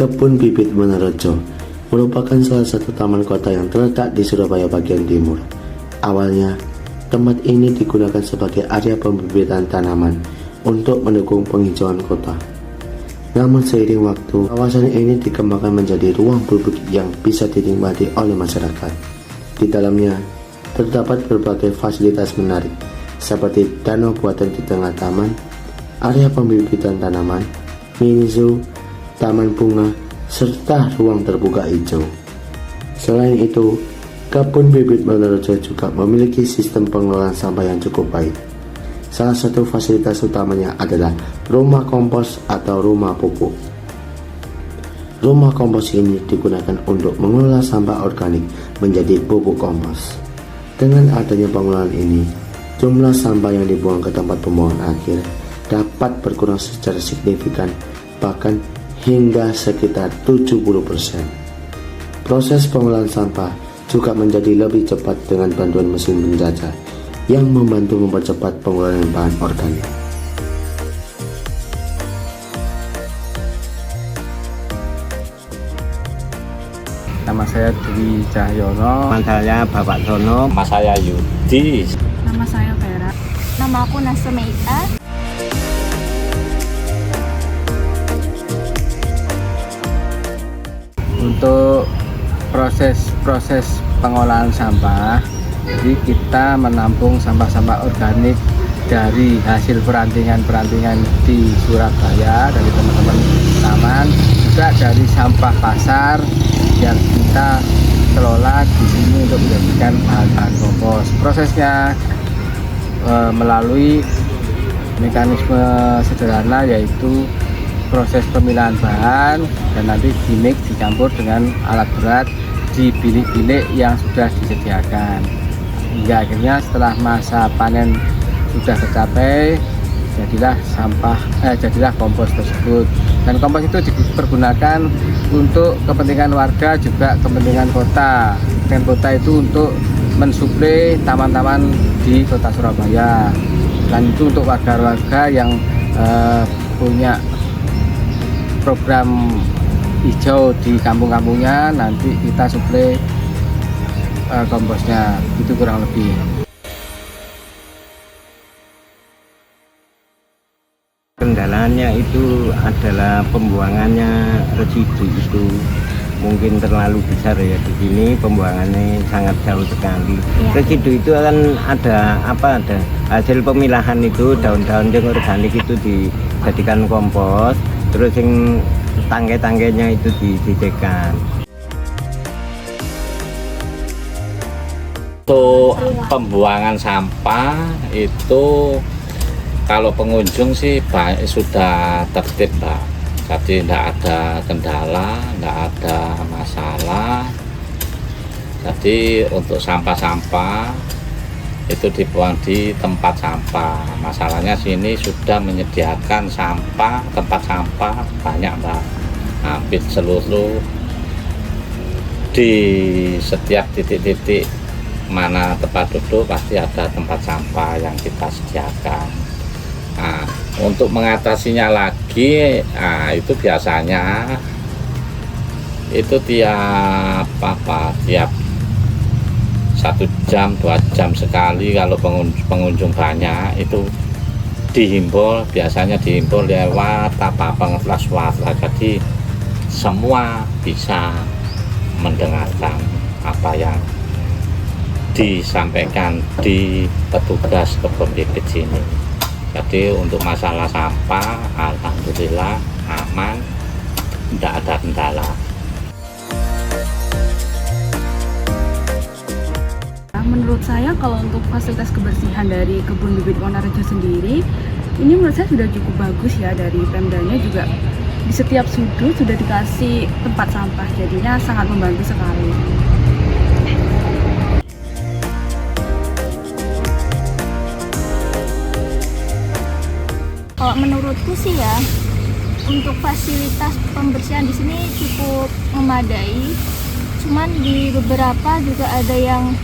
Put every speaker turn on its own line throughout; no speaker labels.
Kebun Bibit Wonorejo merupakan salah satu taman kota yang terletak di Surabaya bagian timur. Awalnya, tempat ini digunakan sebagai area pembibitan tanaman untuk mendukung penghijauan kota. Namun seiring waktu, kawasan ini dikembangkan menjadi ruang publik yang bisa dinikmati oleh masyarakat. Di dalamnya, terdapat berbagai fasilitas menarik, seperti danau buatan di tengah taman, area pembibitan tanaman, mini zoo, taman bunga, serta ruang terbuka hijau. Selain itu, Kebun Bibit Wonorejo juga memiliki sistem pengelolaan sampah yang cukup baik. Salah satu fasilitas utamanya adalah rumah kompos atau rumah pupuk. Rumah kompos ini digunakan untuk mengelola sampah organik menjadi pupuk kompos. Dengan adanya pengelolaan ini, jumlah sampah yang dibuang ke tempat pembuangan akhir dapat berkurang secara signifikan, bahkan hingga sekitar 70%. Proses pengolahan sampah juga menjadi lebih cepat dengan bantuan mesin penjajah yang membantu mempercepat pengolahan bahan organik.
Nama saya Dwi Cahyono.
Nama saya Bapak Sono.
Nama saya Yudi.
Nama saya Vera.
Nama aku Nasmeita.
Untuk proses pengolahan sampah, jadi kita menampung sampah-sampah organik dari hasil perantingan di Surabaya dari teman-teman taman, juga dari sampah pasar yang kita kelola di sini untuk menjadikan bahan kompos. Prosesnya melalui mekanisme sederhana, yaitu proses pemilahan bahan dan nanti dimix dicampur dengan alat berat di bilik-bilik yang sudah disediakan, hingga akhirnya setelah masa panen sudah tercapai, jadilah kompos tersebut. Dan kompos itu dipergunakan untuk kepentingan warga, juga kepentingan kota. Kepentingan kota itu untuk mensuplai taman-taman di kota Surabaya. Dan itu untuk warga-warga yang punya program hijau di kampung-kampungnya, nanti kita suplai komposnya, itu kurang lebih.
Kendalanya itu adalah pembuangannya residu itu mungkin terlalu besar ya di sini, pembuangannya sangat jauh sekali. Residu itu akan ada hasil pemilahan itu, daun-daun yang organik itu dijadikan kompos, terus yang tangkai-tangkainya itu disisihkan.
Untuk pembuangan sampah itu kalau pengunjung sih sudah tertib, Mbak. Jadi tidak ada kendala, tidak ada masalah. Jadi untuk sampah-sampah itu dibuang di tempat sampah. Masalahnya sini sudah menyediakan tempat sampah banyak, Mbak. Hampir seluruh di setiap titik-titik mana tempat duduk pasti ada tempat sampah yang kita sediakan. Nah, untuk mengatasinya lagi, itu biasanya itu tiap 1 jam 2 jam sekali, kalau pengunjung banyak itu biasanya dihimbau lewat pengeplas suara, jadi semua bisa mendengarkan apa yang disampaikan di petugas kebun bibit sini. Jadi untuk masalah sampah, alhamdulillah aman, tidak ada kendala.
Menurut saya kalau untuk fasilitas kebersihan dari Kebun Bibit Wonorejo sendiri, ini menurut saya sudah cukup bagus ya. Dari Pemdanya juga di setiap sudut sudah dikasih tempat sampah, jadinya sangat membantu sekali.
Kalau menurutku sih ya, untuk fasilitas pembersihan di sini cukup memadai. Cuman di beberapa juga ada yang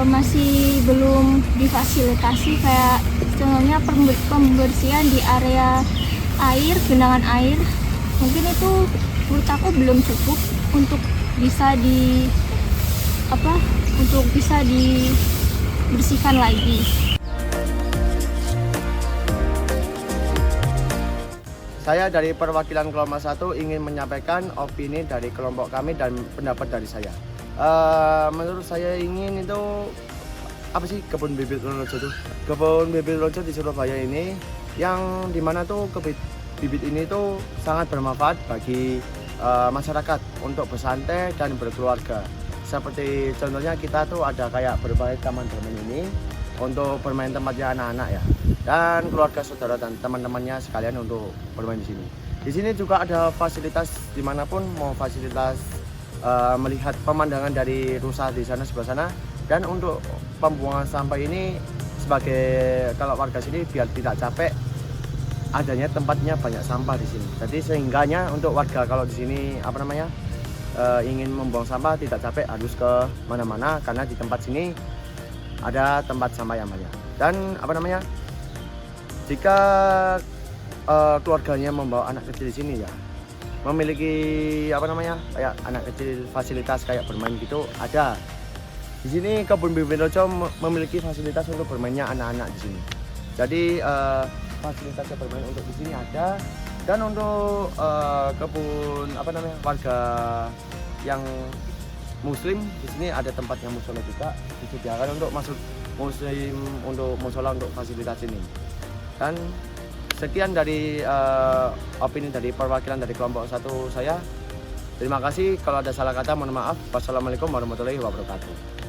masih belum difasilitasi, kayak contohnya pembersihan di area air, genangan air mungkin itu menurut aku belum cukup untuk bisa dibersihkan lagi.
Saya dari perwakilan kelompok 1 ingin menyampaikan opini dari kelompok kami dan pendapat dari saya. Menurut saya ingin itu apa sih kebun bibit Wonorejo itu? Kebun bibit Wonorejo di Surabaya ini yang dimana tuh bibit ini tuh sangat bermanfaat bagi masyarakat untuk bersantai dan berkeluarga. Seperti contohnya kita tuh ada kayak berbagai taman bermain ini untuk bermain tempatnya anak-anak ya, dan keluarga saudara dan teman-temannya sekalian untuk bermain di sini. Di sini juga ada fasilitas dimanapun, mau fasilitas melihat pemandangan dari rusa di sana sebelah sana, dan untuk pembuangan sampah ini sebagai kalau warga sini biar tidak capek adanya tempatnya banyak sampah di sini. Jadi sehingganya untuk warga kalau di sini ingin membuang sampah tidak capek harus ke mana-mana, karena di tempat sini ada tempat sampah yang banyak. Dan jika keluarganya membawa anak kecil di sini ya, memiliki kayak anak kecil fasilitas kayak bermain gitu ada. Di sini kebun bibit Wonorejo memiliki fasilitas untuk bermainnya anak-anak di sini. Jadi fasilitasnya bermain untuk di sini ada, dan untuk kebun warga yang Muslim di sini ada tempatnya musola juga disediakan untuk masuk Muslim untuk musola untuk fasilitas ini. Dan sekian dari opini dari perwakilan dari kelompok 1 saya. Terima kasih, kalau ada salah kata mohon maaf. Wassalamualaikum warahmatullahi wabarakatuh.